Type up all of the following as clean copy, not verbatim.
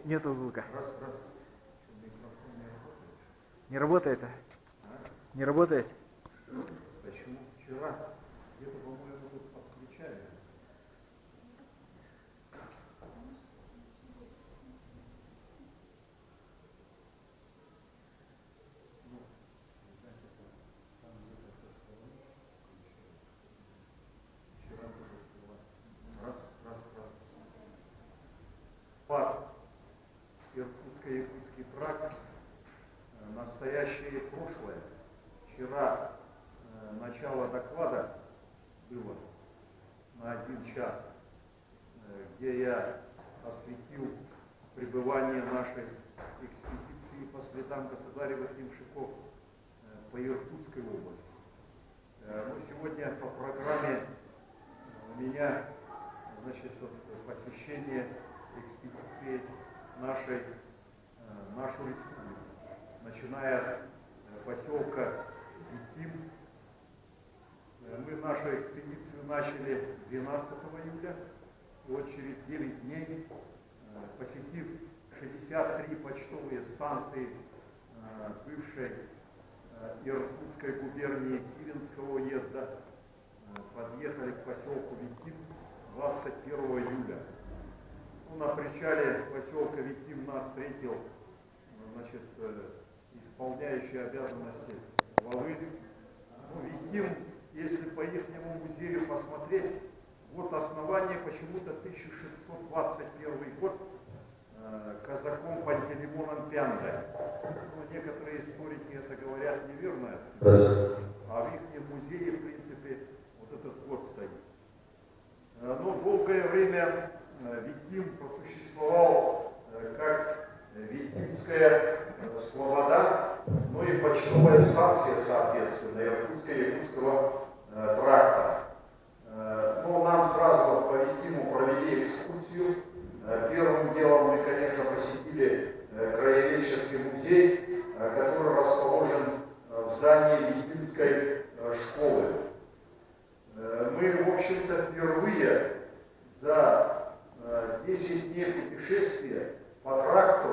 Нету звука. Раз. Микрофон не работает. Не работает? Не работает? Почему? Вчера где-то, по-моему, тут подключали. Вчера тоже сказала. Раз. ПАД. Иркутско-Якутский тракт. Настоящее и прошлое. Вчера начало доклада было на 1 час, где я осветил пребывание нашей экспедиции по следам государевых ямщиков по Иркутской области. Но сегодня по программе у меня, посещение экспедиции нашу республику, начиная поселка Витим. Мы нашу экспедицию начали 12 июля, и вот через 9 дней, посетив 63 почтовые станции бывшей Иркутской губернии Киренского уезда, подъехали к поселку Витим 21 июля. На причале поселка Витим нас встретил исполняющий обязанности главы. Витим, если по ихнему музею посмотреть, вот основание почему-то 1621 год казаком Пантелеймоном Пяндой. Некоторые историки это говорят неверно, а в их музее, в принципе, вот этот год стоит. Но долгое время Витим просуществовал как Витимская слобода, ну и почтовая станция, соответственно, Иркутско-Якутского тракта. Но нам сразу по Витиму провели экскурсию. Первым делом мы, конечно, посетили краеведческий музей, который расположен в здании Витимской школы. Мы, в общем-то, впервые за 10 дней путешествия по тракту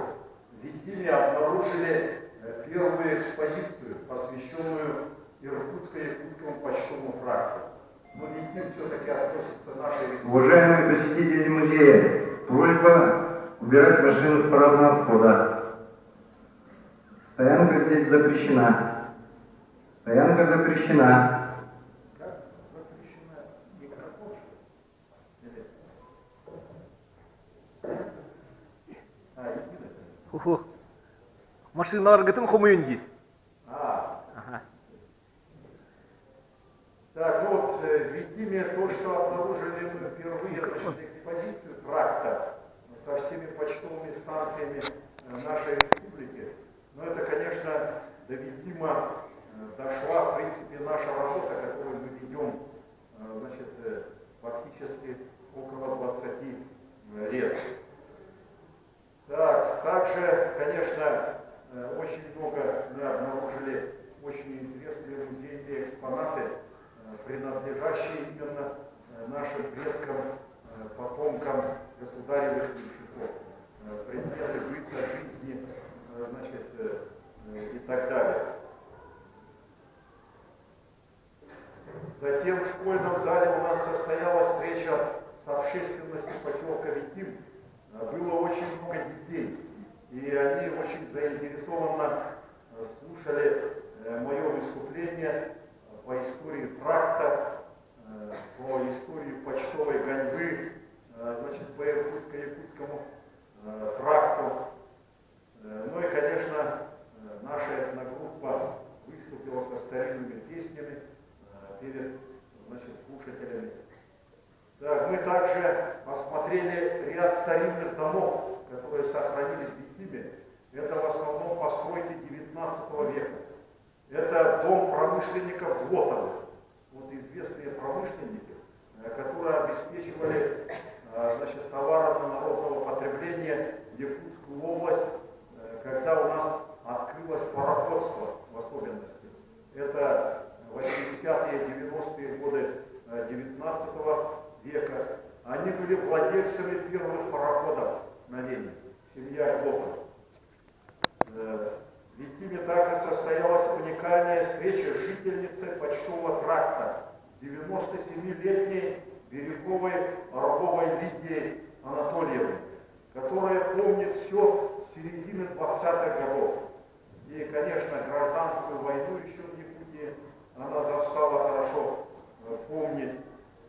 в Витиме обнаружили первую экспозицию, посвященную Иркутско-Якутскому почтовому тракту. Но Витим все-таки относится к нашей республике. Уважаемые посетители музея, просьба убирать машину с парадного входа. Стоянка здесь запрещена. Стоянка запрещена. Машиналаргытын хомуюнди. Ага. Так, ну вот в Витиме то, что обнаружили мы впервые экспозицию тракта со всеми почтовыми станциями нашей республики, но это, конечно, до Витима дошла, в принципе, наша работа, которую мы ведем, фактически около 20 лет. Так, также, конечно, очень много мы обнаружили очень интересные музейные экспонаты, принадлежащие именно нашим предкам, потомкам государевых ямщиков, предметы быта, жизни, и так далее. Затем в школьном зале у нас состоялась встреча с общественностью поселка Витим. Было очень много детей, и они очень заинтересованно слушали мое выступление по истории тракта, по истории почтовой гоньбы, по Иркутско-Якутскому тракту. Ну и, конечно, наша этногруппа выступила со старинными песнями перед слушателями. Так, мы также осмотрели ряд старинных домов, которые сохранились в Витиме. Это в основном постройки 19 века. Это дом промышленников Глотовых. Вот известные промышленники, которые обеспечивали товарами народного потребления Якутскую область, когда у нас открылось пароходство в особенности. Это 80-е, 90-е годы 19 века. Они были владельцами первых пароходов на Ленине. семья Глотов. В Витиме также состоялась уникальная встреча жительницы почтового тракта с 97-летней Бирюковой Орловой Лидией Анатольевной, которая помнит все с середины 20-х годов. И, конечно, гражданскую войну еще в Якутии она застала хорошо помнить.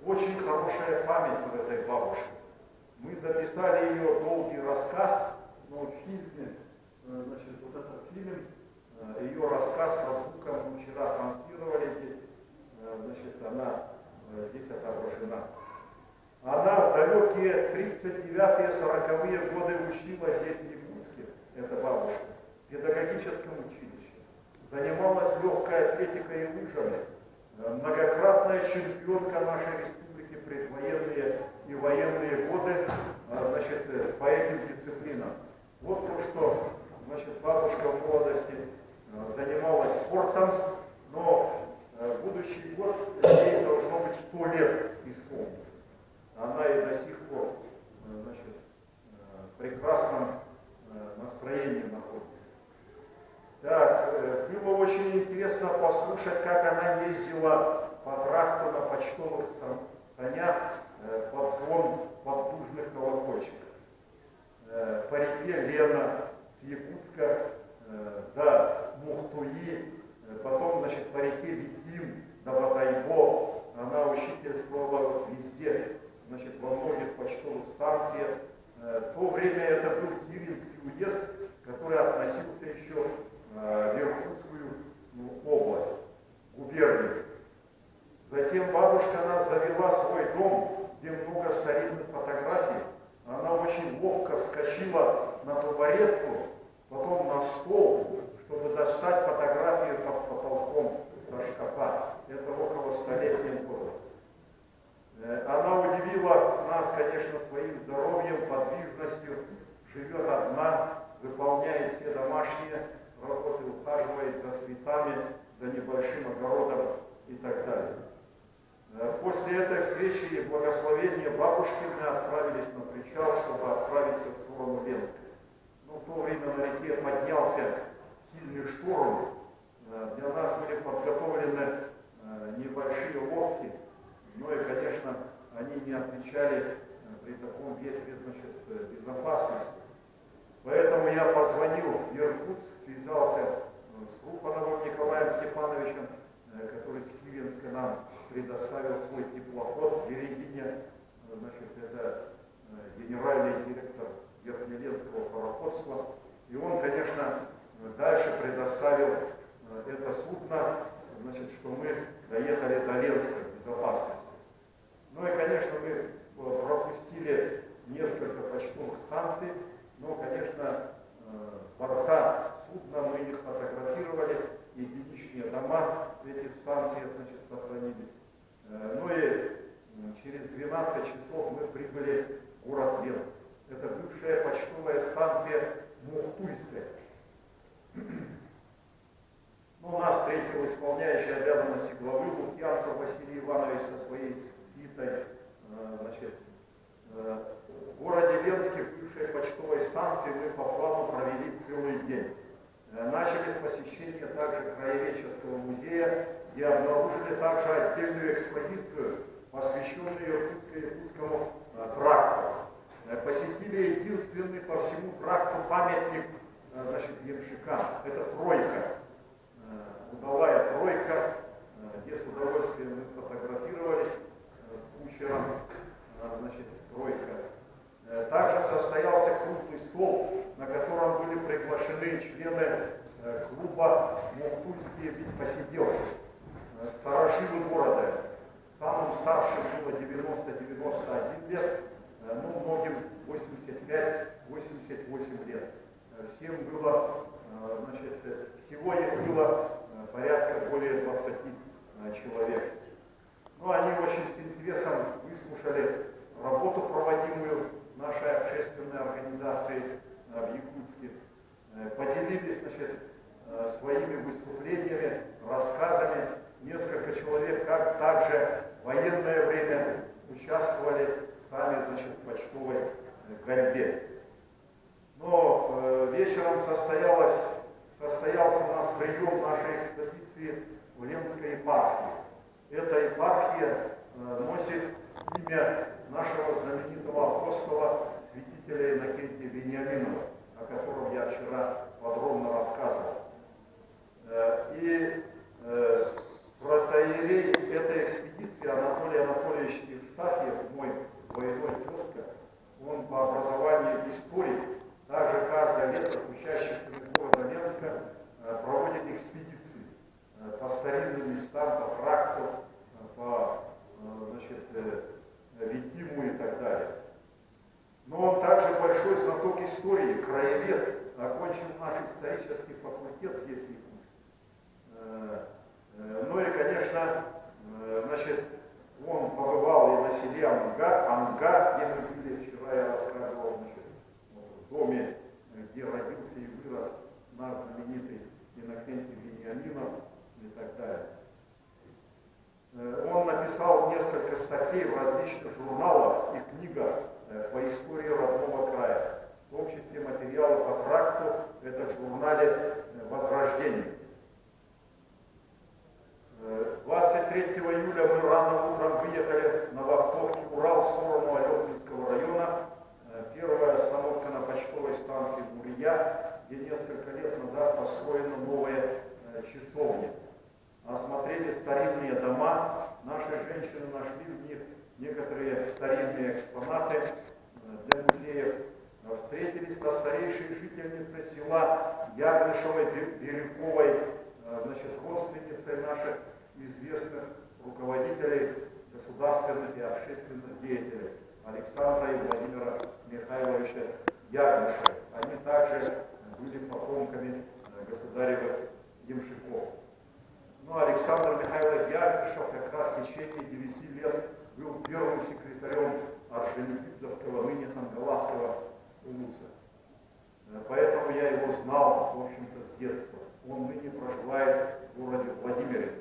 Очень хорошая память у этой бабушки. Мы записали ее долгий рассказ, но в фильме, значит, вот этот фильм, ее рассказ со звуком мы вчера транслировали здесь, значит, она здесь отображена. Она в далекие 39-е, 40-е годы училась здесь в Якутске, эта бабушка, в педагогическом училище. Занималась легкой атлетикой и лыжами. Многократная чемпионка нашей республики предвоенные и военные годы, значит, по этим дисциплинам. Вот то, что, значит, бабушка в молодости занималась спортом, но будущий год ей должно быть 100 лет исполнится. Она и до сих пор, значит, в прекрасном настроении находится. Так, было очень интересно послушать, как она ездила по тракту на почтовых санях под звон поддужных колокольчиков. По реке Лена с Якутска до Мухтуи, потом, значит, по реке Витим до Батайбо. Она учительствовала везде, значит, во многих почтовых станциях. В то время это был Киринский уезд, который относился еще в Иркутскую область, губернию. Затем бабушка нас завела в свой дом, где много старинных фотографий. Она очень ловко вскочила на табуретку, потом на стол, чтобы достать фотографию под потолком со шкафа. Это около 100-летнем возрасте. Она удивила нас, конечно, своим здоровьем, подвижностью, живет одна, выполняет все домашние работы, ухаживает за цветами, за небольшим огородом и так далее. После этой встречи и благословения бабушки мы отправились на причал, чтобы отправиться в сторону Ленска. Но в то время на реке поднялся сильный шторм. Для нас были подготовлены небольшие лодки, но и, конечно, они не отвечали при таком ветре, значит, безопасности. Поэтому я позвонил в Иркутск, связался с Крупановым Николаем Степановичем, который с Киевска нам предоставил свой теплоход Берегиня, значит, это генеральный директор Верхнеленского пароходства. И он, конечно, дальше предоставил это судно, значит, что мы доехали до Ленска в безопасности. Ну и, конечно, мы пропустили несколько почтовых станций, но, конечно, с борта судна мы их фотографировали, единичные дома этих станций, значит, сохранились. Ну и через 12 часов мы прибыли в город Ленск. Это бывшая почтовая станция Мухтуйская. Ну, нас встретил исполняющий обязанности главы Лукьянцев Василий Иванович со своей свитой. Значит, в городе Ленске, бывшей почтовой станции, мы по плану провели целый день. Начали с посещения также краеведческого музея, где обнаружили также отдельную экспозицию, посвященную Якутскому тракту. Посетили единственный по всему тракту памятник, значит, ямщикам. Это тройка, удалая тройка, где с удовольствием мы фотографировались с кучером, значит, тройка. Также состоялся круглый стол, на котором были приглашены члены клуба «Мухтуйские посиделки», старожилы города. Самым старшим было 90-91 лет, ну, многим 85-88 лет. Всем было, значит, всего их было порядка более 20 человек. Ну, они очень с интересом выслушали работу, проводимую нашей общественной организацией в Якутске, поделились, значит, своими выступлениями, рассказами. Несколько человек как также в военное время участвовали сами, значит, в почтовой гоньбе. Но вечером состоялся у нас прием нашей экспедиции в Ленской епархии. Эта епархия носит имя нашего знаменитого апостола, святителя Иннокентия Вениаминова, о котором я вчера подробно рассказывал. И протоиерей этой экспедиции Анатолий Анатольевич Евстафьев, мой двойной тезка, он по образованию историк, также каждое лето с учащимися города Ленска проводит экспедиции по старинным местам, по тракту, по Витиму и так далее. Но он также большой знаток истории, краевед, окончил наш исторический факультет здесь в Якутске. Ну и, конечно, он побывал и на селе Анга, где мы были, вчера я рассказывал, в доме, где родился и вырос наш знаменитый Иннокентий Вениаминов и так далее. Он написал несколько статей в различных журналах и книгах по истории родного края, в том числе материалы по тракту, это в журнале «Возрождение». 23 июля мы рано утром выехали на Вахтовке, Урал, в сторону Алепинского района. Первая остановка на почтовой станции Бурия, где несколько лет назад построена новая часовня. Осмотрели старинные дома, наши женщины нашли в них некоторые старинные экспонаты для музеев. Встретились со старейшей жительницей села Ягнышевой Бирюковой, родственницей наших известных руководителей государственных и общественных деятелей Александра и Владимира Михайловича Ягнышева. Они также были потомками государевых ямщиков. Но Александр Михайлович Ягнышев как раз в течение 9 лет был первым секретарем Орджоникидзевского, ныне Хангаласского улуса. Поэтому я его знал, в общем-то, с детства. Он ныне проживает в городе Владимире.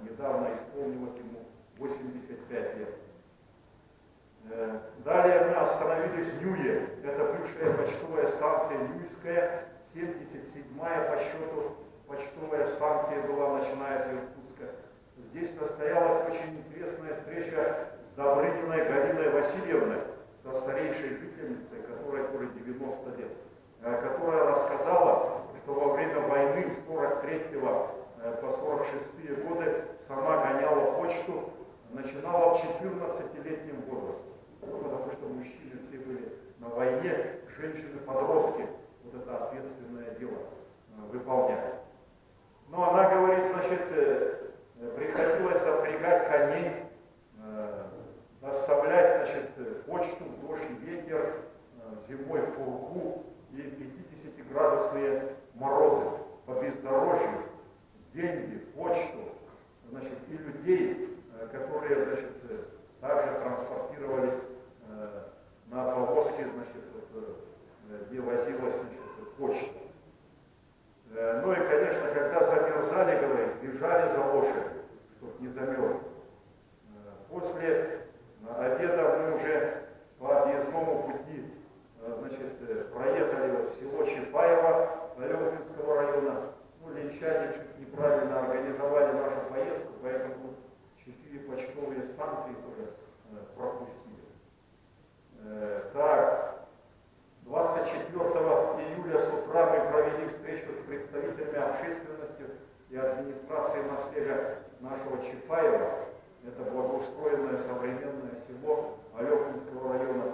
Недавно исполнилось ему 85 лет. Далее мы остановились в Нюе. Это бывшая почтовая станция Нюйская, 77-я по счету почтовая станция была, начиная с Иркутска. Здесь состоялась очень интересная встреча с Добрыниной Галиной Васильевной, со старейшей жительницей, которой 90 лет, которая рассказала, что во время войны с 43 по 46 годы сама гоняла почту, начинала в 14-летнем возрасте. Потому что мужчины все были на войне, женщины-подростки вот это ответственное дело выполняли. Но она говорит, приходилось запрягать коней, доставлять, почту в дождь и ветер, зимой в пургу и 50-градусные морозы по бездорожью, деньги, почту, и людей, которые, также транспортировались на повозке, где возилась, почта. Ну и, конечно, когда замерзали, говорит, бежали за лошадью, чтобы не замерзли. После обеда мы уже по объездному пути, проехали в село Чапаево Алепинского района. Ленчане чуть неправильно организовали нашу поездку, поэтому 4 почтовые станции тоже пропустили. Так, 24 июля с утра мы провели встречу с представителями общественности и администрации наследия нашего Чапаева. Это благоустроенное современное село Алепинского района.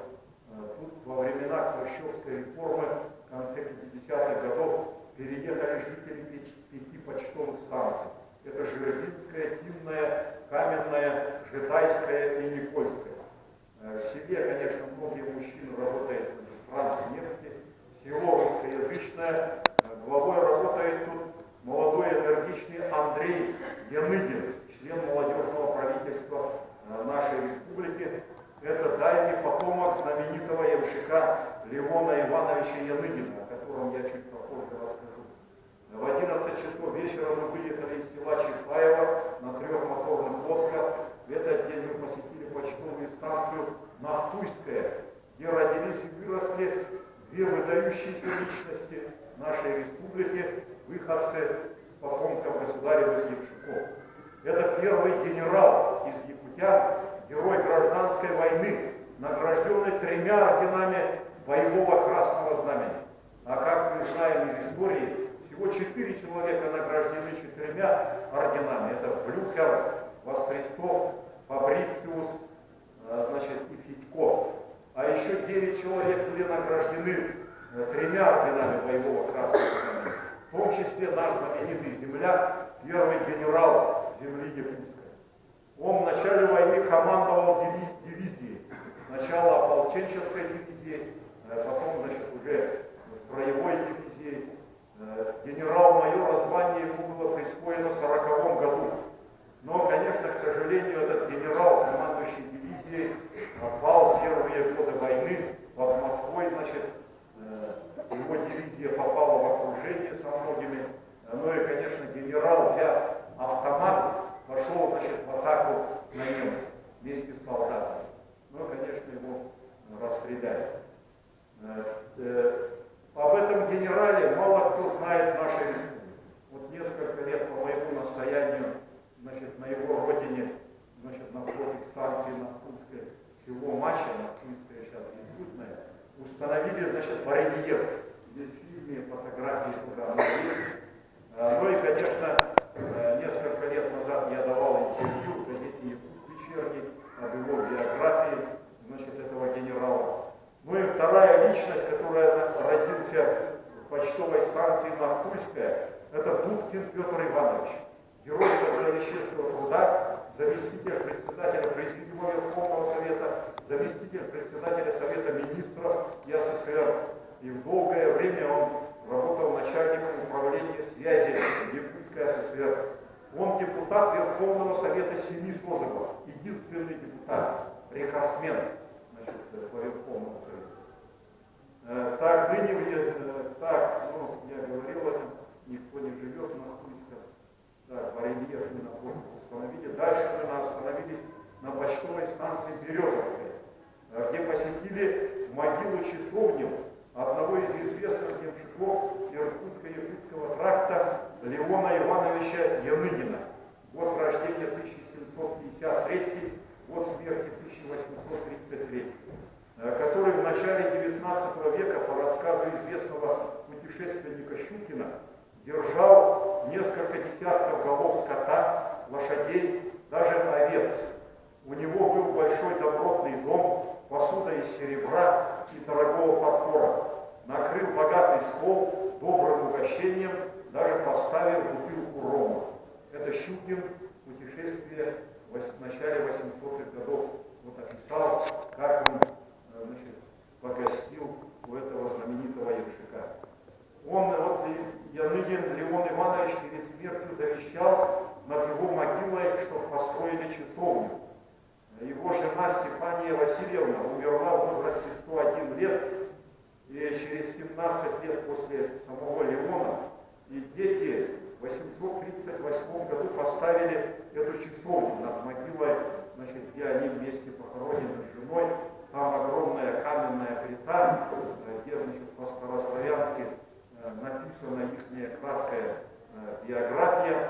Тут во времена Хрущевской реформы в конце 50-х годов переехали жители 5 почтовых станций. Это Жеребинская, Тимная, Каменная, Житайская и Никольская. В селе, конечно, многие мужчины работают в транснефти, село русскоязычное. Главой работает тут молодой энергичный Андрей Яныгин, член молодежного правительства нашей республики. Это дальний потомок знаменитого ямщика Левона Ивановича Яныгина, о котором я чуть попозже расскажу. В 11 часов вечера мы выехали из села Чапаево на 3 моторных лодках. В этот день мы посетили почтовую станцию Нахтуйская, где родились и выросли две выдающиеся личности нашей республики, выходцы с потомков государевых Евшиков. Это первый генерал из якутян, герой гражданской войны, награжденный 3 орденами боевого Красного Знамени. А как мы знаем из истории, всего 4 человека награждены 4 орденами. Это Блюхер, Вострецов, Фабрициус, и Федько. А еще 9 человек были награждены 3 орденами боевого Красного Знамени. В том числе наш знаменитый земляк, первый генерал земли Якутской. Он в начале войны командовал дивизией. Сначала ополченческой дивизией, потом, уже строевой дивизией. Генерал-майор звание ему было присвоено в 1940 году. Но, конечно, к сожалению, этот генерал, командующий дивизией, попал в первые годы войны под Москвой, его дивизия попала в окружение со многими. Ну и, конечно, генерал, взяв автомат, пошел, в атаку на немцев вместе с солдатами. Ну, конечно, его расстреляли. Об этом генерале мало кто знает в нашей республике. Вот несколько лет по моему настоянию, на его родине, напротив станции Нахтунское, село Мача, Нахтунское сейчас Безлюдное, установили, барельеф. Здесь в фильме фотографии туда есть. Ну и, конечно, несколько лет назад я давал интервью в газете «Якутск» вечерней об его биографии, этого генерала. Ну и вторая личность, которая родился в почтовой станции Нахтунская, это Будкин Петр Иванович, герой социалистического труда, заместитель председателя Президиума Верховного Совета, заместитель председателя Совета Министров СССР. И в долгое время он работал начальником управления связи Якутской ССР. Он депутат Верховного Совета семи созывов, единственный депутат, рекордсмен по Верховному Совету. Так, ныне, я говорил об этом, никто не живет на Нахтунском. Так, барельеф мы напротив установили. Дальше мы остановились на почтовой станции Березовской, где посетили могилу-часовню одного из известных ямщиков Иркутско-Якутского тракта Леона Ивановича Яныгина. Год рождения 1753, год смерти 1833, который в начале 19 века, по рассказу известного путешественника Щукина, держал несколько десятков голов скота, лошадей, даже овец. У него был большой добротный дом, посуда из серебра и дорогого фарфора. Накрыл богатый стол добрым угощением, даже поставил бутылку рома. Это Щукин, путешествие в начале 800-х годов, описал, как он погостил у этого знаменитого ямщика. Он, Яныгин Леон Иванович перед смертью завещал над его могилой, чтобы построили часовню. Его жена Стефания Васильевна умерла в возрасте 101 лет, и через 17 лет после самого Леона и дети в 838 году поставили эту часовню над могилой, где они вместе похоронены с женой. Там огромная каменная плита, где по-старославянски написана их краткая биография.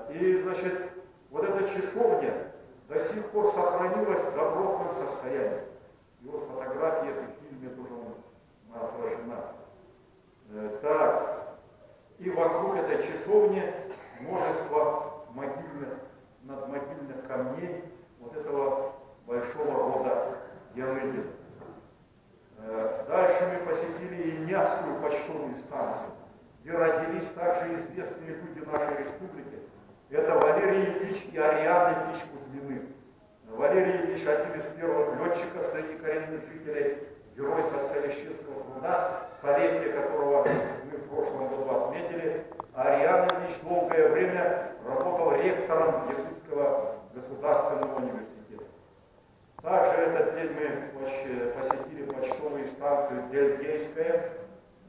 И, эта часовня до сих пор сохранилась в добротном состоянии. И вот фотография в фильме тоже отражена. Так. И вокруг этой часовни множество надмогильных камней этого большого рода Яныгина. Дальше мы посетили Ильнявскую почтовую станцию, где родились также известные люди нашей республики. Это Валерий Ильич и Ариана Ильич Кузьмины. Валерий Ильич один из первых летчиков среди коренных жителей, герой социалистического труда, столетие которого мы в прошлом году отметили. А Ариан Ильич долгое время работал ректором Якутского государственного университета. Также этот день мы посетили почтовую станцию Дельгейская,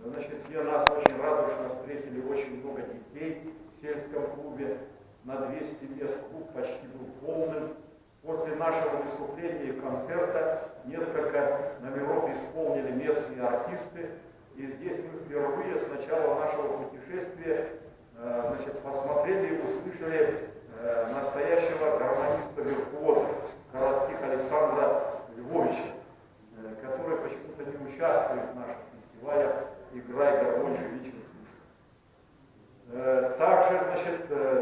где нас очень радушно встретили очень много детей в сельском клубе. На 200 мест клуб почти был полным. После нашего выступления и концерта несколько номеров исполнили местные артисты. И здесь мы впервые с начала нашего путешествия посмотрели и услышали настоящего гармониста-виртуоза, Коротких Александра Львовича, который почему-то не участвует в наших фестивалях «Играй гармонь, живи слушай». Также,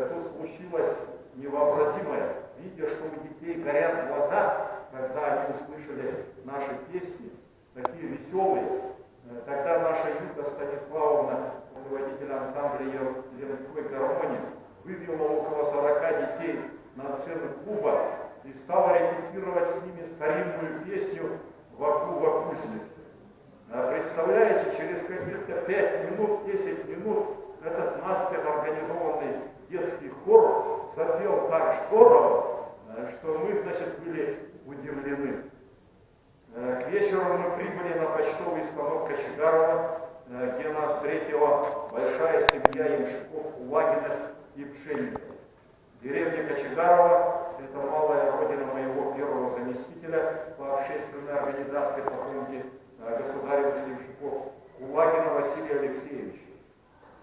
тут случилось невообразимое. Видя, что у детей горят глаза, когда они услышали наши песни, такие веселые, тогда наша Юта Станиславовна, руководитель ансамбля Ленской гармонии, вывела около 40 детей на сцену клуба и стала репетировать с ними старинную песню «Ваку кузницы». Представляете, через каких-то 5 минут, 10 минут этот наспех организованный детский хор запел так здорово, что мы, были удивлены. К вечеру мы прибыли на почтовый станок Кочегарова, где нас встретила большая семья ямщиков Кулагиных и Пшенниковых. Деревня Кочегарова – это малая родина моего первого заместителя по общественной организации потомки государевых ямщиков Кулагина Василия Алексеевича.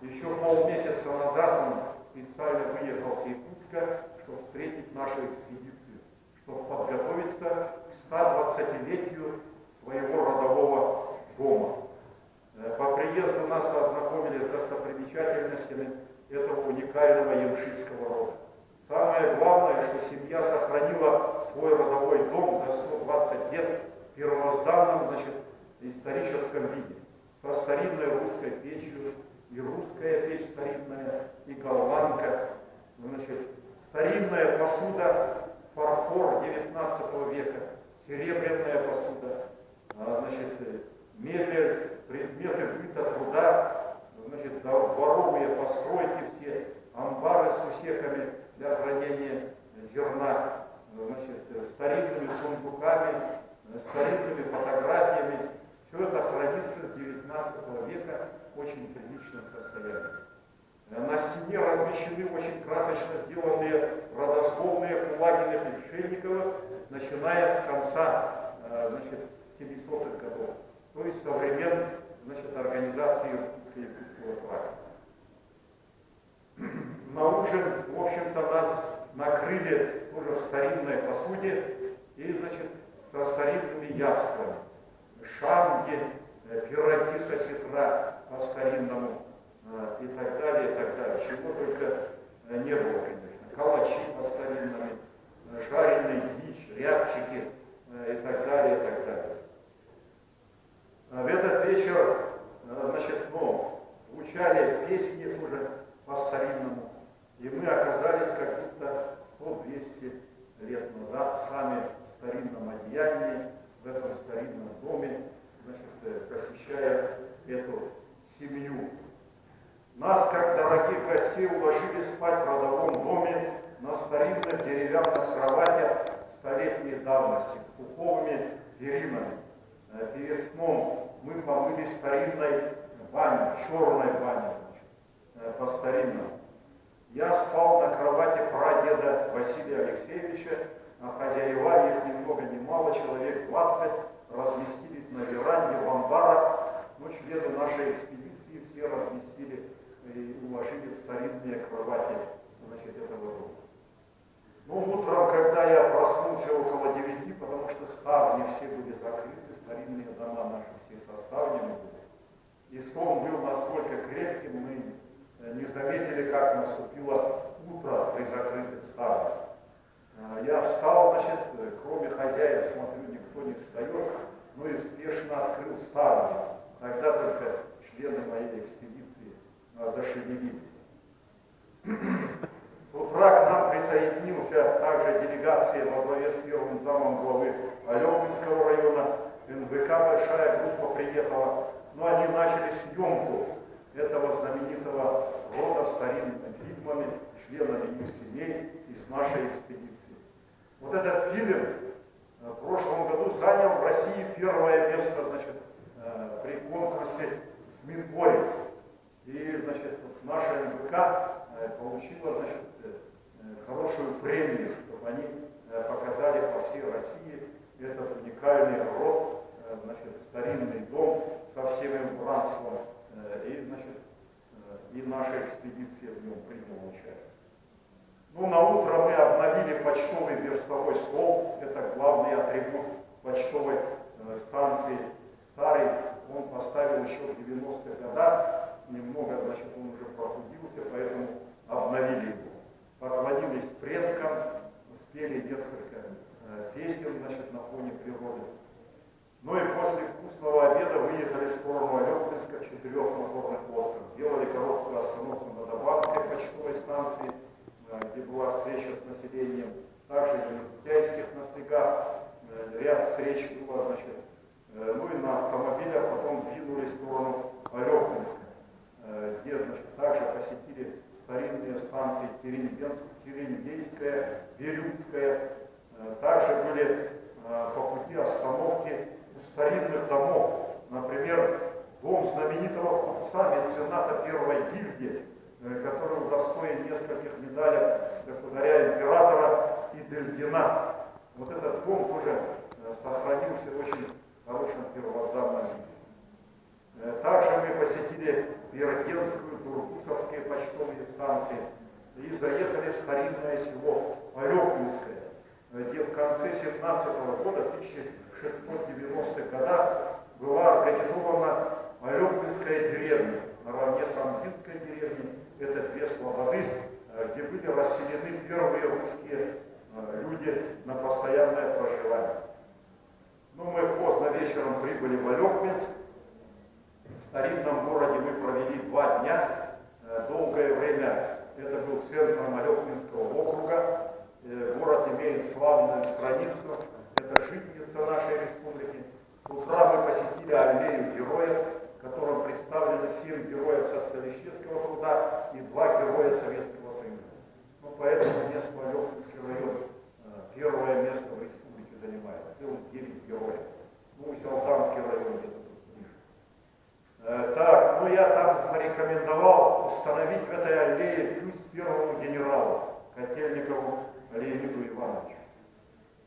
Еще полмесяца назад он специально выехал с Якутска, чтобы встретить нашу экспедицию, чтобы подготовиться к 120-летию своего родового дома. По приезду нас ознакомили с достопримечательностями этого уникального ямшитского рода. Самое главное, что семья сохранила свой родовой дом за 120 лет в первозданном, историческом виде, со старинной русской печью, и русская печь старинная, и голландка, старинная посуда, фарфор 19 века, серебряная посуда, мебель, предметы быта, труда, дворовые постройки все, амбары с усеками для хранения зерна, старинными сундуками, старинными фотографиями. Все это хранится с 19 века в очень приличном состоянии. На стене размещены очень красочно сделанные родословные Кулагиных и Пшенниковых, начиная с конца 700-х годов, то есть со времен организации Иркутско-Якутского тракта. На ужин, в общем-то, нас накрыли тоже в старинной посуде и, со старинными явствами. Шанги, пироги со сетра по-старинному и так далее, и так далее. Чего только не было, конечно. Калачи по-старинному, жареный дичь, рябчики и так далее, и так далее. В этот вечер, звучали песни уже по-старинному, и мы оказались как будто 100-200 лет назад сами в старинном одеянии, в этом старинном доме, посещая эту семью. Нас, как дорогих гостей, уложили спать в родовом доме на старинных деревянных кроватях столетней давности с пуховыми перинами. Перед сном мы помыли старинной баней, черной баней, по-старинному. Я спал на кровати прадеда Василия Алексеевича, а хозяева, их ни много ни мало, человек 20, разместились на веранде в амбарах, но члены нашей экспедиции все разместили и уложили в старинные кровати этого дома. Утром, когда я проснулся около 9, потому что ставни все были закрыты, старинные дома наши все со ставнями были, и сон был настолько крепким, мы не заметили, как наступило утро при закрытых ставнях. Я встал, кроме хозяев, смотрю, никто не встает, но и спешно открыл ставни. Тогда только члены моей экспедиции зашевелились. С утра к нам присоединился также делегация во главе с первым замом главы Алёпинского района. НВК большая группа приехала, но они начали съемку этого знаменитого рода старинными фильмами, членами их семей из нашей экспедиции. Вот этот фильм в прошлом году занял в России первое место, при конкурсе «Сминкорец». И, наша НВК получила, хорошую премию, чтобы они показали по всей России этот уникальный род, значит, старинный дом со всем убранством, и, значит, и наша экспедиция в нем приняла участие. Ну, на утро мы обновили почтовый верстовой стол, это главный атрибут почтовой станции. Старый он поставил еще в 90-х годах, немного, значит, он уже прохудился, поэтому обновили его. Поклонились предкам, спели несколько песен, значит, на фоне природы. Ну и после вкусного обеда выехали в сторону Алепинска в 4 моторных лодках. Сделали короткую остановку на Добанской почтовой станции, где была встреча с населением. Также и на Китайских ностригах ряд встреч было, значит. Ну и на автомобилях потом двинулись в сторону Алепинска, где, значит, также посетили старинные станции Терендейская, Бирюнская. Также были по пути остановки у старинных домов. Например, дом знаменитого купца, мецената первой гильдии, который удостоен нескольких медалей государя-императора Идельгена. Вот этот дом тоже сохранился в очень хорошем первозданном виде. Также мы посетили Пирогенскую, Тургусовские почтовые станции и заехали в старинное село Алепинское, где в конце 17 года, в 1690-х годах, была организована Алепинская деревня. Наравне с Амгинской деревней, это 2 слободы, где были расселены первые русские люди на постоянное проживание. Ну, мы поздно вечером прибыли в Алепинск. В старинном городе мы провели 2 дня. Долгое время это был центром Алепинского округа. Город имеет славную страницу. Это житница нашей республики. С утра мы посетили аллею героев, в котором представлены 7 героев социалистического труда и 2 героя Советского Союза. Ну, поэтому место Алепинский район первое место в республике занимает. Целых 9 героев. Ну, Селданский район где-то тут ближе. Так, ну я там порекомендовал установить в этой аллее бюст первому генералу Котельникову Леониду Ивановичу.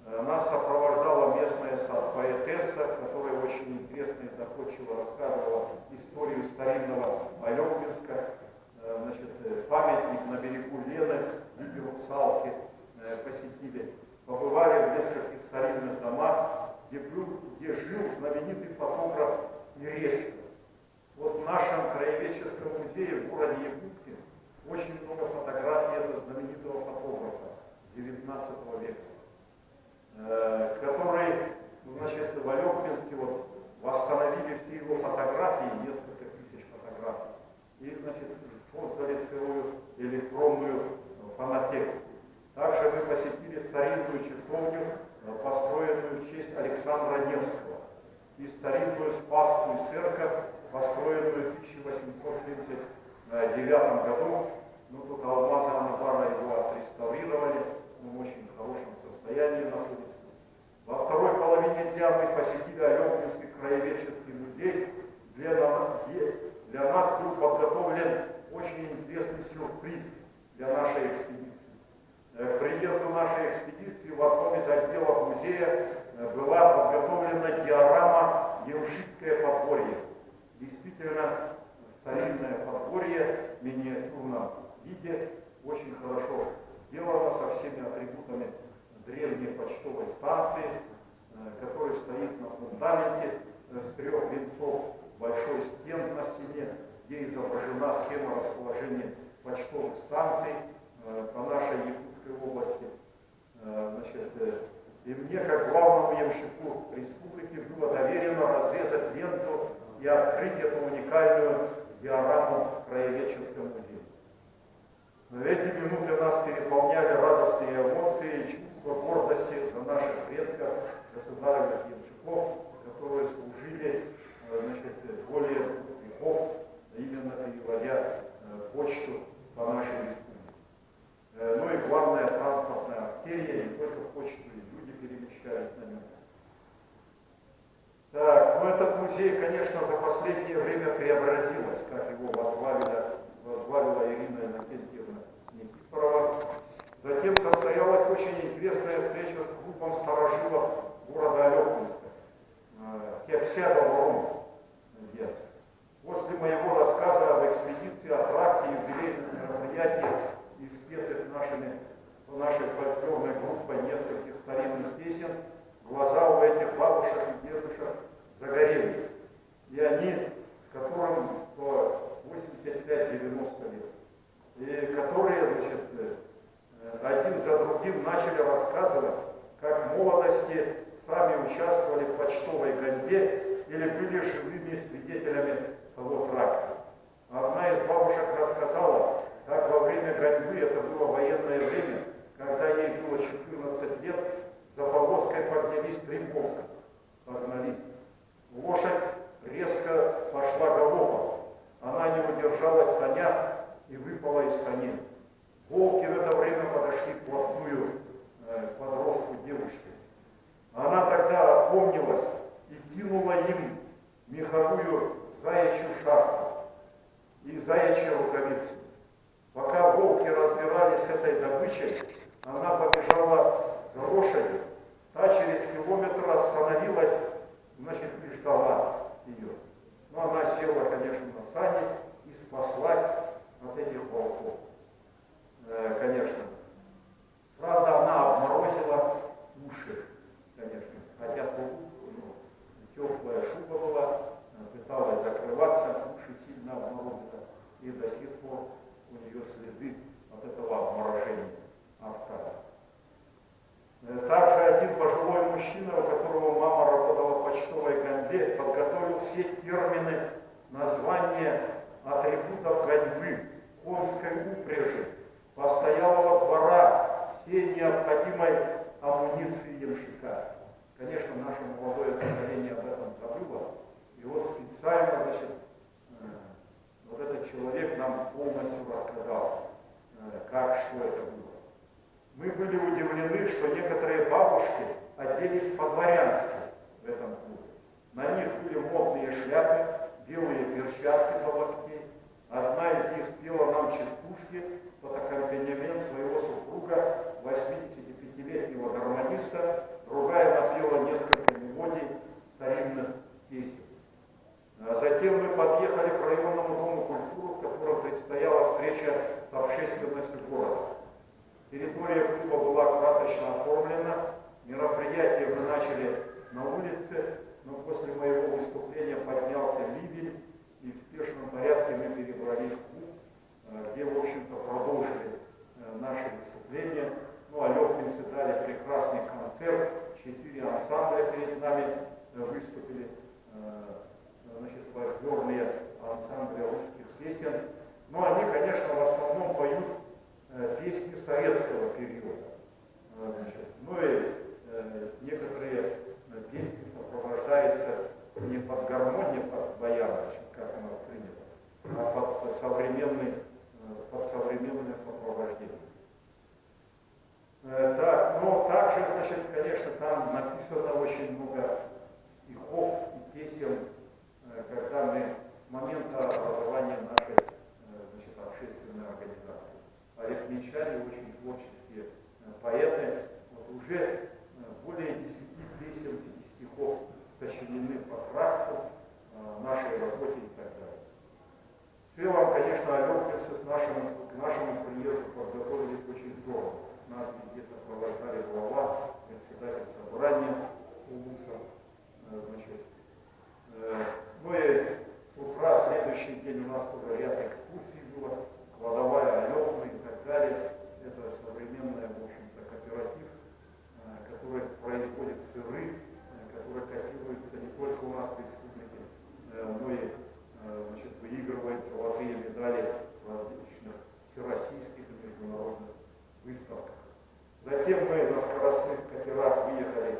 Нас сопровождала местная поэтесса, которая очень интересно и доходчиво рассказывала историю старинного Алепинска. Значит, памятник на берегу Лены, виде русалки посетили. Побывали в нескольких старинных домах, где жил знаменитый фотограф Ересин. Вот в нашем краеведческом музее в городе Якутске очень много фотографий этого знаменитого фотографа XIX века, который, значит, в Алепинске вот восстановили все его фотографии, несколько тысяч фотографий, и, значит, создали целую электронную фонотеку. Также мы посетили старинную часовню, построенную в честь Александра Невского, и старинную Спасскую церковь, построенную в 1879 году. Ну, тут алмазы Анабара его отреставрировали, он в очень хорошем состоянии находится. Во второй половине дня мы посетили Алепинский краеведческий музей, где для нас был подготовлен очень интересный сюрприз для нашей экспедиции. К приезду нашей экспедиции в одном из отделов музея была подготовлена диорама «Ямшитское подворье». Действительно, старинное подворье в миниатюрном виде, очень хорошо сделано, со всеми атрибутами древней почтовой станции, которая стоит на фундаменте с 3 венцов, большой стенд на стене, где изображена схема расположения почтовых станций по нашей Якутской области. Значит, и мне, как главному ямщику республики, было доверено разрезать ленту и открыть эту уникальную диораму в краеведческом музее. В эти минуты нас переполняли радостные эмоции и чувство гордости за наших предков, государственных ямщиков, которые служили, значит, более 2 веков, именно переводя почту по нашей республике. Ну и главная транспортная артерия, не только почту, и люди перемещались на нем. Так, ну этот музей, конечно, за последнее время преобразилось, как его возглавила Ирина Иннокентьевна Никифорова. Затем состоялась очень интересная встреча с клубом старожилов города Кепседов-Рум. После моего рассказа об экспедиции, о тракте, юбилейных мероприятиях и спетых нашей фольклорной группой нескольких старинных песен, глаза у этих бабушек и дедушек загорелись. И они, которым по 85-90 лет, и которые, значит, один за другим начали рассказывать, как в молодости сами участвовали в почтовой гоньбе или были живыми свидетелями того тракта. Одна из бабушек рассказала, как во время гоньбы, это было военное время, когда ей было 14 лет, за повозкой поднялись 3 волка. Погнались. Лошадь резко пошла галопом. Она не удержалась в санях и выпала из саней. Волки в это время подошли вплотную к подростку девушки. Она тогда опомнилась и кинула им меховую заячью шапку и заячьи рукавицы. Пока волки разбирались с этой добычей, она побежала за лошадью. Та через километр остановилась, значит, и ждала ее. Но она села, конечно, на сани и спаслась от этих волков. Конечно. Правда, она обморозила уши, конечно. Хотя теплая шуба была, пыталась закрываться, уши сильно обморозила. И до сих пор у нее следы от этого обморожения остались. Также один пожилой мужчина, у которого мама работала в почтовой гоньбе, подготовил все термины, названия атрибутов гоньбы, конской упряжи, постоялого двора, всей необходимой амуниции ямщика. Конечно, наше молодое поколение об этом забыло. И вот специально, значит, вот этот человек нам полностью рассказал, как, что это было. Мы были удивлены, что некоторые бабушки оделись по-дворянски в этом клубе. На них были модные шляпы, белые перчатки до локтей. Одна из них спела нам частушки под аккомпанемент своего супруга, 85-летнего гармониста, другая напела несколько мелодий старинных песен. А затем мы подъехали к районному дому культуры, в котором предстояла встреча с общественностью города. Территория клуба была красочно оформлена, мероприятие мы начали на улице, но после моего выступления поднялся ливень, и в спешном порядке мы перебрались в клуб, где, в общем-то, продолжили наши выступления. Ну, а летчицы дали прекрасный концерт, 4 ансамбля перед нами выступили, значит, фольклорные ансамбли русских песен. Но они, конечно, в основном поют песни советского периода. Значит, ну и некоторые песни сопровождаются не под гармонь, не под баян, как у нас принято, а под современное сопровождение. Так, но также, значит, конечно, там написано очень много стихов и песен, когда мы с момента образования нашей, значит, общественной организации. Арифмичане, очень творческие поэты, вот уже более 10 песен и стихов сочинены по тракту, нашей работе и так далее. В целом, конечно, алёпницы к нашему приезду подготовились очень здорово. Нас везде сопровождали глава, председатель собрания УЛУСа, значит. Ну и с утра, следующий день у нас тоже ряд экскурсий было, кладовая алёпна и так далее. Это современный, в общем-то, кооператив, который производит сыры, который котируется не только у нас в республике, но и, значит, выигрывает золотые медали в различных всероссийских и международных выставках. Затем мы на скоростных катерах выехали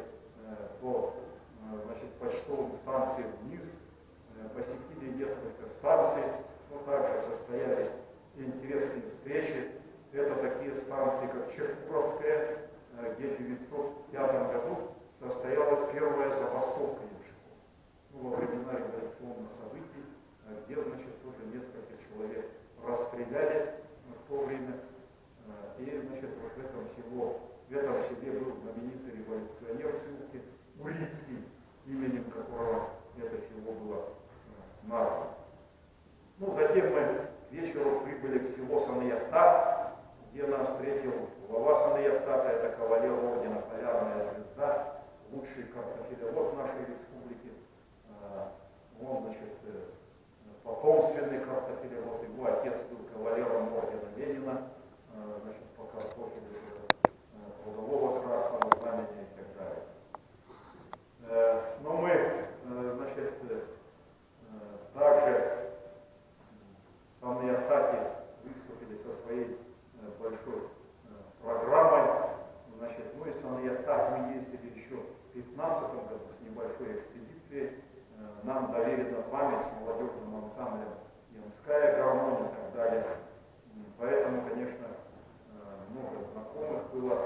по, значит, почтовым станциям вниз, посетили несколько станций, но также состоялись интересные встречи. Это такие станции, как Черкуровская, где в 1905 году состоялась первая забастовка ямщиков. Ну, во времена революционных событий, где, значит, тоже несколько человек расстреляли в то время. И, значит, вот в этом селе был знаменитый революционер ссылки Урицкий, именем которого это село было названо. Ну, затем мы к вечеру прибыли в село Сан-Яфтат, где нас встретил глава Сан-Яфтата, это кавалер ордена Полярная звезда, лучший картофелевод нашей республики. Он, значит, потомственный картофелевод, его отец был кавалером ордена Ленина, значит, по картофелю трудового красного знамени и так далее. Но мы, значит, также в Сан-Яфтате выступили со своей большой программой. Значит, мы из Сан-Яфтата мы ездили еще в 2015 году с небольшой экспедицией. Нам доверена память с молодежным ансамблем «Ямская гармония» и так далее. Поэтому, конечно, много знакомых было,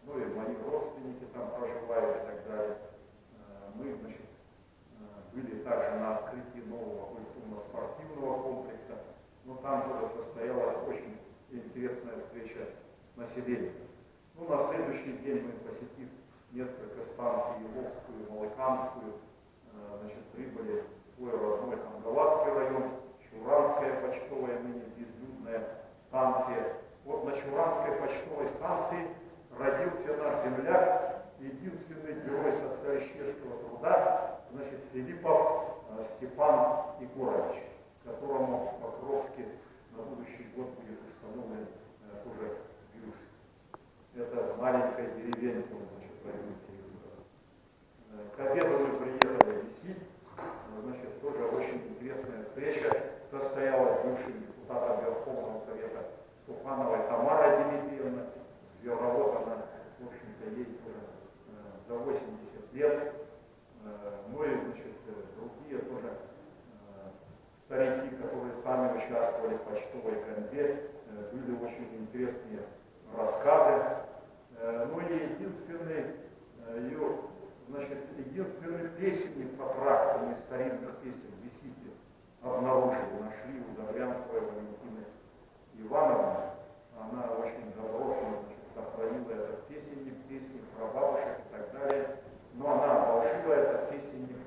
ну и мои родственники там проживают и так далее. Мы, значит, были также на открытии нового культурно-спортивного комплекса, но там тоже состоялась очень интересная встреча с населением. Ну, на следующий день мы, посетив несколько станций, Еловскую, Малыканскую, значит, прибыли в свой родной Хангаласский район, Чуранская почтовая, ныне безлюдная станция. Вот на Чуранской почтовой станции родился наш земляк, единственный герой социалистического труда, значит, Филиппов Степан Егорович, которому в Покровске на будущий год будет установлен тоже бюст. Это маленькая деревенька, значит, родился. К обеду мы приехали в Исиль, значит, тоже очень интересная встреча состоялась с бывшим депутатом Верховного Совета Сухановой Тамарой Дмитриевной, зверовод она, в общем-то, ей тоже за 80 лет. Ну и, значит, другие тоже старики, которые сами участвовали в почтовой конве, были очень интересные рассказы. Ну и единственный ее, значит, единственный песенник по трактам из старинных песен в Исите обнаружили, нашли у Добрянцевой Валентины Ивановны. Она очень добротно, значит, сохранила этот песенник, песни про бабушек и так далее. Но она одолжила этот песенник,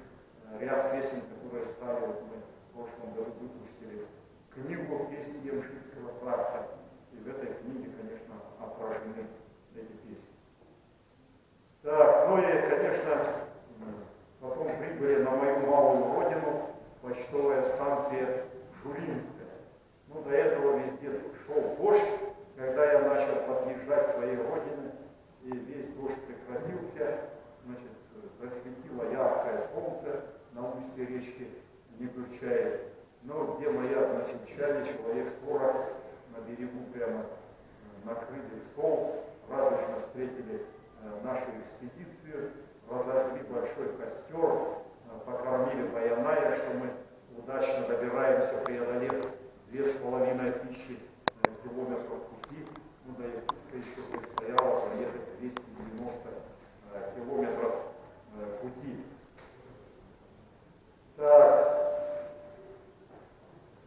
ряд песен, которые стали, вот мы в прошлом году выпустили книгу песни Ямшитского тракта. И в этой книге, конечно, отражены эти песни. Так, ну и, конечно, потом прибыли на мою малую родину, почтовая станция Жулинская. Ну, до этого везде шел дождь, когда я начал подъезжать к своей родине, и весь дождь прекратился, значит, засветило яркое солнце на устье речки Негурчаев. Но где мои односельчане, человек 40, на берегу прямо накрыли стол, радостно встретили нашу экспедицию, разожгли большой костер, покормили баяная, что мы удачно добираемся, преодолев 2500 километров пути. Ну, до Якутска еще предстояло проехать 290 километров пути. Так,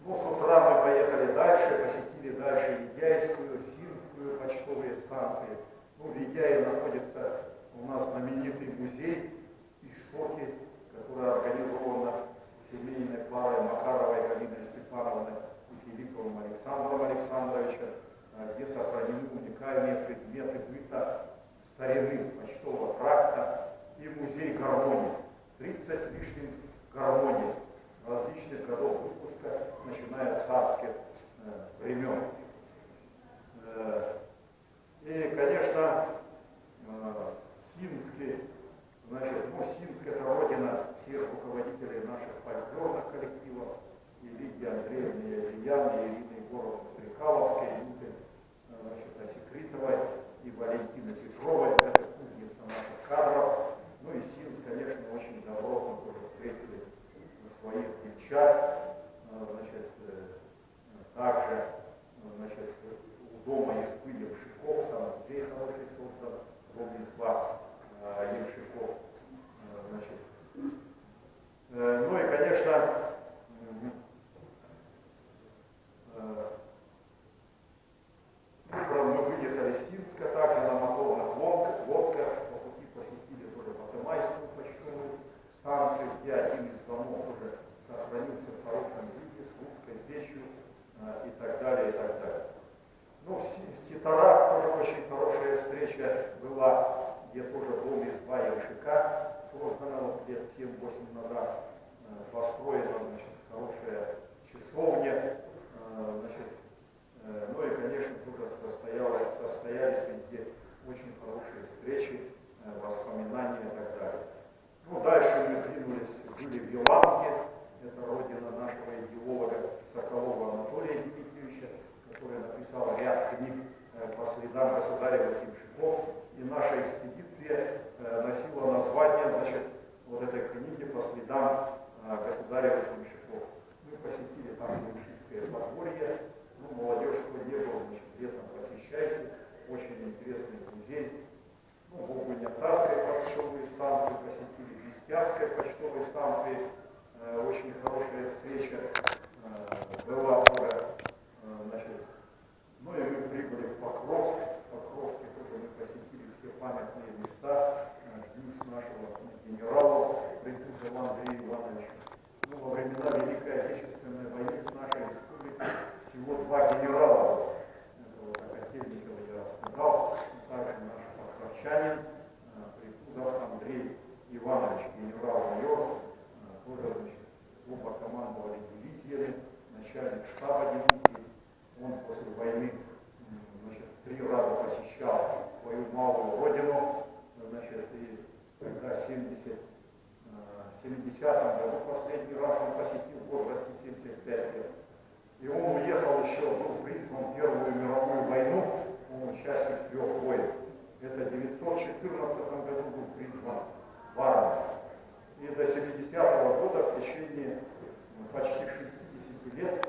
ну, с утра мы поехали дальше, посетили дальше Ведяйскую, Синскую почтовые станции. Ну, в Ведяе находится у нас знаменитый музей Истоки, который организован семейной парой Макаровой Галиной Степановной и Филипповым Александром Александровичем, где сохранены уникальные предметы быта старины почтового тракта и музей гармонии. 30 с лишним гармоний различных годов выпуска, начиная с царских времен. И, конечно, Синский, значит, ну, Синск — это родина всех руководителей наших фольклорных коллективов, и Лидии Андреевны Ильяны, и Ирины Егоровны Стрекаловской, и Люты, значит, Осекритовой, и Валентины Петровой, это кузница наших кадров. Ну и Синск, конечно, очень добротно тоже встретили своих девчат, значит, также, значит, у дома Избы Ямшиков, там музей хороший создан, дом Изба Ямшиков, значит. Ну и, конечно, утром мы выехали из Синска, также на моторных лодках. встреча была, где тоже дом ИСПА МШК, создана лет 7-8 назад, построена, значит, хорошая часовня, значит, ну и, конечно, тоже состоялись везде очень хорошие встречи, воспоминания и так далее. Ну, дальше мы двинулись, были в Еланке, это родина нашего идеолога Соколова Анатолия Дмитриевича, который написал ряд книг по следам государевых ямщиков, и наша экспедиция носила название, значит, вот этой книги по следам государевых ямщиков. Мы посетили там ямщикское подворье, ну, молодежь, кто не был, значит, летом посещайте, очень интересный музей. Ну, Волгоградской почтовой станции посетили, Бестярской почтовой станции, очень хорошая встреча была тоже, значит, ну и мы прибыли в Покровск. В Покровске тоже мы посетили все памятные места, бюст нашего генерала Прикузова Андрея Ивановича. Ну, во времена Великой Отечественной войны с нашей республикой всего 2 генерала. Это вот Котельникова я рассказал, также наш покровчанин Прикузов Андрей Иванович, генерал-майор, тоже, значит, оба командовали дивизиями, начальник штаба дивизии. Он после войны, значит, 3 раза посещал свою малую родину, значит, и когда в 70-м году последний раз он посетил в возрасте 75 лет. И он уехал еще, был призван в Первую мировую войну, он участник 3 войн. Это в 1914 году был призван в армию. И до 70-го года в течение почти 60 лет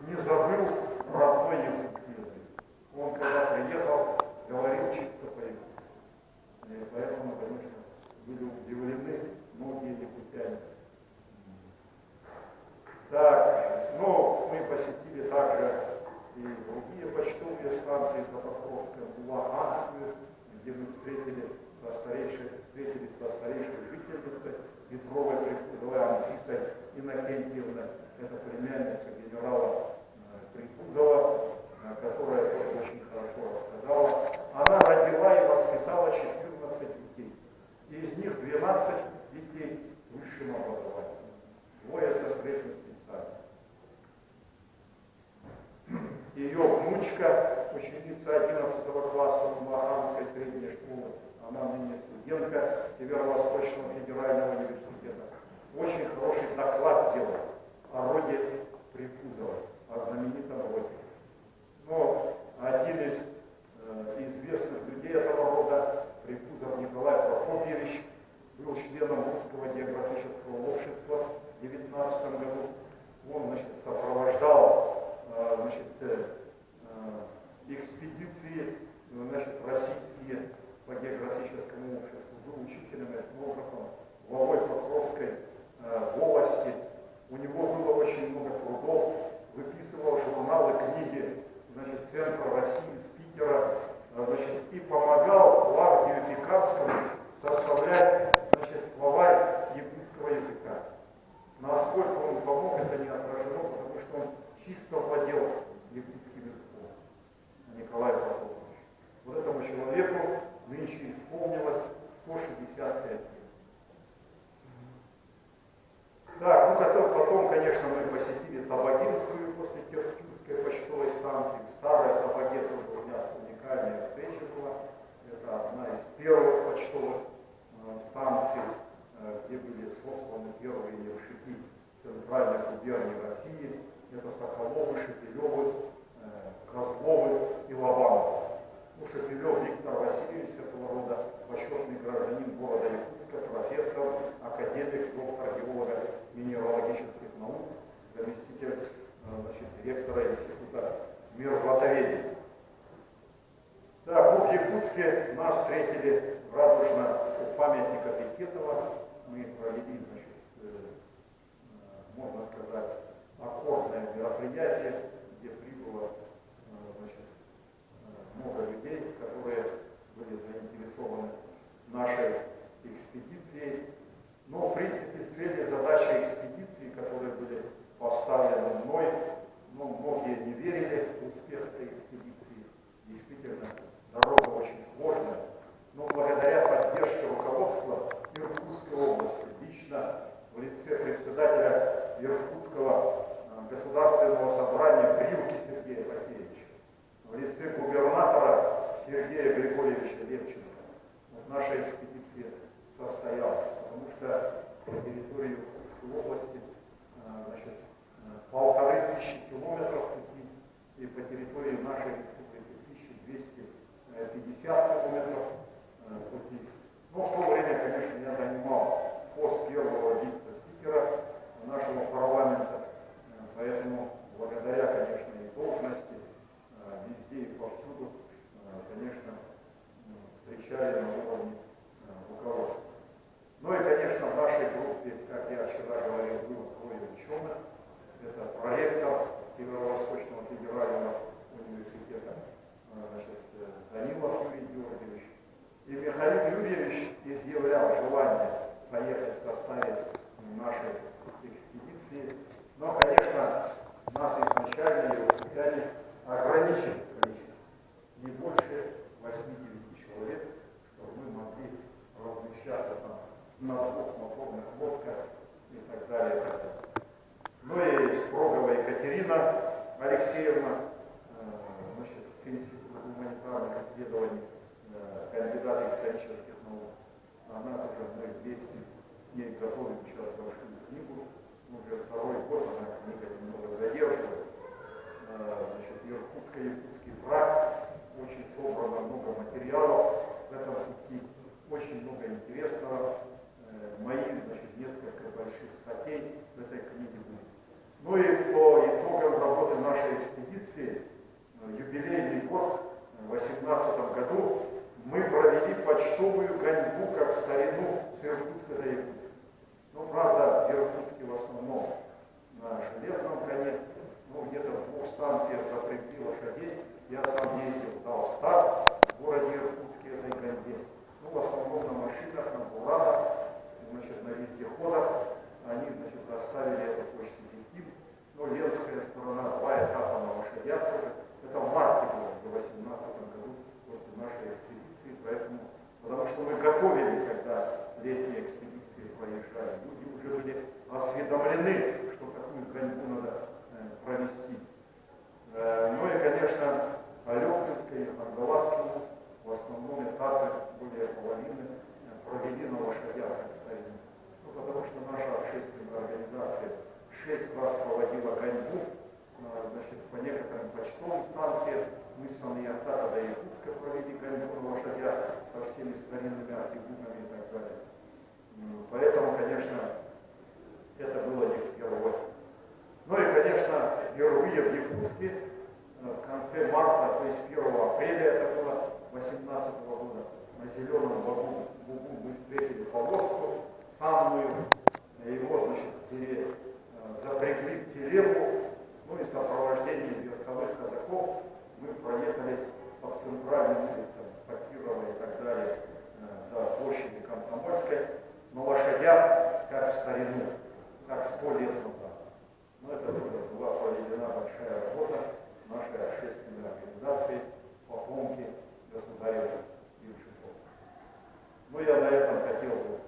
не забыл родной якутский язык. Он, когда приехал, говорил чисто по-якутски. И поэтому, конечно, были удивлены многие якутяне. Так, ну, мы посетили также и другие почтовые станции Запокровская, Булаханскую, где мы встретились со старейшей жительницей Петровой Прикузовой Анфисой Иннокентьевной. Это племянница генерала Прикузова, которая тоже очень хорошо рассказала. Она родила и воспитала 14 детей. Из них 12 детей с высшим образованием. 2 со средним специальным. Ее внучка, ученица 11 класса Булаханской средней школы, она ныне студентка Северо-Восточного федерального университета, очень хороший доклад сделал о роде Прикузова, о знаменитом роде. Но один из известных людей этого рода, Прикузов Николай Прокопьевич, был членом Русского географического общества в 19 году. Он, значит, сопровождал, значит, экспедиции, значит, российские по географическому обществу, был учителем, этнографом, главой Покровской волости. У него было очень много трудов, выписывал журналы, книги, значит, Центра России с Питера, значит, и помогал Клавдию Пекарскому составлять, значит, словарь якутского языка. Насколько он помог, это не отражено, потому что он чисто владел якутским языком. Николай Прокопьевич. Вот этому человеку нынче исполнилось 165 лет. Так, ну потом, конечно, мы посетили Табагинскую после Киркинской почтовой станции. Старая Табаге тоже у нас уникальная встреча была. Это одна из первых почтовых станций, где были сосланы первые ямщики центральной губернии России. Это Соколовы, Шепелевы, Козловы и Лобановы. Ну, Шепелев Виктор Васильевич, этого рода почетный гражданин города Якутска, профессор, академик, доктор геолого-минералогических наук, заместитель, значит, директора Института миротворения. Так, ну, в Якутске нас встретили радужно у памятника Бекетова. Мы провели, значит, можно сказать, аккордное мероприятие, где прибыло, значит, много людей, которые были заинтересованы нашей экспедицией. Но, в принципе, цели и задачи экспедиции, которые были поставлены мной, но многие не верили в успех этой экспедиции. Действительно, дорога очень сложная, Василия Григорьевича Левченко. Вот наша экспедиция состоялась, потому что по территории Иркутской области значит, 1500 километров пути, и по территории нашей республики 1250 километров пути. Но в то время, конечно, я занимал пост первого вице-спикера нашего парламента, поэтому благодаря, конечно, и должности везде и повсюду, конечно, встречали на уровне руководства. Ну и, конечно, в нашей группе, как я вчера говорил, было трое ученых. Это проректор Северо-Восточного федерального университета Данилов Юрий Георгиевич. И Михаил Юрьевич изъявлял желание поехать в составе нашей экспедиции. Но, конечно, нас изначально иркутяне ограничили количество. Не больше 8-9 человек, чтобы мы могли размещаться там на двух моторных лодках и так далее, и так далее. Ну и Строгова Екатерина Алексеевна, значит, с Института гуманитарных исследований, кандидат исторических наук. Она тоже, мы вместе с ней готовим сейчас большую книгу. Уже второй год она книга немного задерживается. Значит, Иркутско-якутский брак. Очень собрано много материалов в этом пути. Очень много интересного. Мои, значит, несколько больших статей в этой книге будет. Ну и по итогам работы нашей экспедиции, юбилейный год, в 2018 году, мы провели почтовую гоньбу, как в старину, с Иркутска до Якутска. Ну, правда, в Иркутске в основном на железном коне, ну, где-то в 2 станциях запрягли лошадей. Я сам ездил, дал старт в городе Иркутске этой гоньбе. Ну, в основном на машинах, на буранах, значит, на вездеходах. Они, значит, доставили эту почту Яким. Но Ленская сторона, 2 этапа на лошадях тоже. Это в марте было, в 2018 году, после нашей экспедиции. Поэтому, потому что мы готовили, когда летние экспедиции проезжали, люди уже были осведомлены, что такую гоньбу надо провести. Ну и, конечно, Алёпинский и Аргаласский мост в основном этапы, более половины, провели на лошадях, как старину. Ну, потому что наша общественная организация 6 раз проводила гоньбу, значит, по некоторым почтовым станциям. Мы с Сан-Ятата до Якутска провели гоньбу на лошадях со всеми старинными атрибутами и так далее. Поэтому, конечно, это было не впервые. Ну и, конечно, впервые в Якутске в конце марта, то есть 1 апреля это было 2018 года, на Зеленом Бугу мы встретили повозку самую, его, значит, запрягли в телегу, ну и в сопровождении верховых казаков мы проехались по центральным улицам, по Кирово и так далее, до площади Комсомольской, на лошадях, как в старину, как 100 лет назад. Но это тоже была проведена большая работа нашей общественной организации по помощи государеву Юрченко. Ну, я на этом хотел бы